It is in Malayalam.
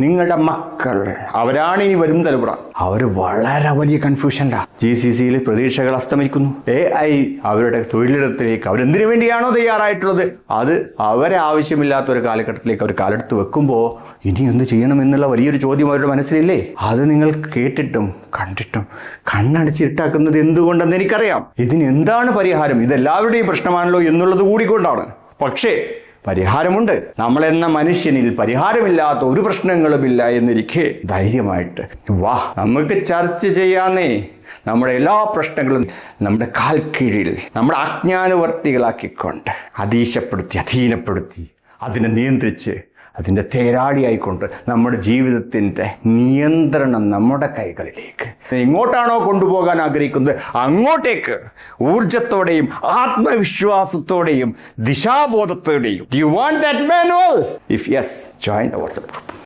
നിങ്ങളുടെ മക്കൾ അവരാണ് ഇനി വരും തലമുറ. അവർ വളരെ വലിയ കൺഫ്യൂഷനിലാണ്. GCCയിൽ പ്രതീക്ഷകൾ അസ്തമിക്കുന്നു. AI അവരുടെ തൊഴിലിടത്തിലേക്ക് അവരെന്തിനു വേണ്ടിയാണോ തയ്യാറായിട്ടുള്ളത് അത് അവരെ ആവശ്യമില്ലാത്ത ഒരു കാലഘട്ടത്തിലേക്ക് അവർ കാലെടുത്ത് വെക്കുമ്പോൾ ഇനി എന്ത് ചെയ്യണം എന്നുള്ള വലിയൊരു ചോദ്യം അവരുടെ മനസ്സിലില്ലേ? അത് നിങ്ങൾ കേട്ടിട്ടും കണ്ടിട്ടും കണ്ണടച്ചിട്ടാക്കുന്നത് എന്തുകൊണ്ടെന്ന് എനിക്കറിയാം. ഇതിന് എന്താണ് പരിഹാരം? ഇതെല്ലാവരുടെയും പ്രശ്നമാണല്ലോ എന്നുള്ളത് കൂടിക്കൊണ്ടാണ്. പക്ഷേ പരിഹാരമുണ്ട്. നമ്മളെന്ന മനുഷ്യനിൽ പരിഹാരമില്ലാത്ത ഒരു പ്രശ്നങ്ങളുമില്ല എന്നിരിക്കെ ധൈര്യമായിട്ട് വാ, നമുക്ക് ചർച്ച ചെയ്യാന്നേ. നമ്മുടെ എല്ലാ പ്രശ്നങ്ങളും നമ്മുടെ കാൽ കീഴിൽ നമ്മുടെ അജ്ഞാനവർത്തികളാക്കിക്കൊണ്ട് അധീനപ്പെടുത്തി അതിനെ നിയന്ത്രിച്ച് അതിൻ്റെ തേരാളിയായിക്കൊണ്ട് നമ്മുടെ ജീവിതത്തിൻ്റെ നിയന്ത്രണം നമ്മുടെ കൈകളിലേക്ക് എങ്ങോട്ടാണോ കൊണ്ടുപോകാൻ ആഗ്രഹിക്കുന്നത് അങ്ങോട്ടേക്ക് ഊർജത്തോടെയും ആത്മവിശ്വാസത്തോടെയും ദിശാബോധത്തോടെയും. Do you want that manual? If yes, join the WhatsApp group.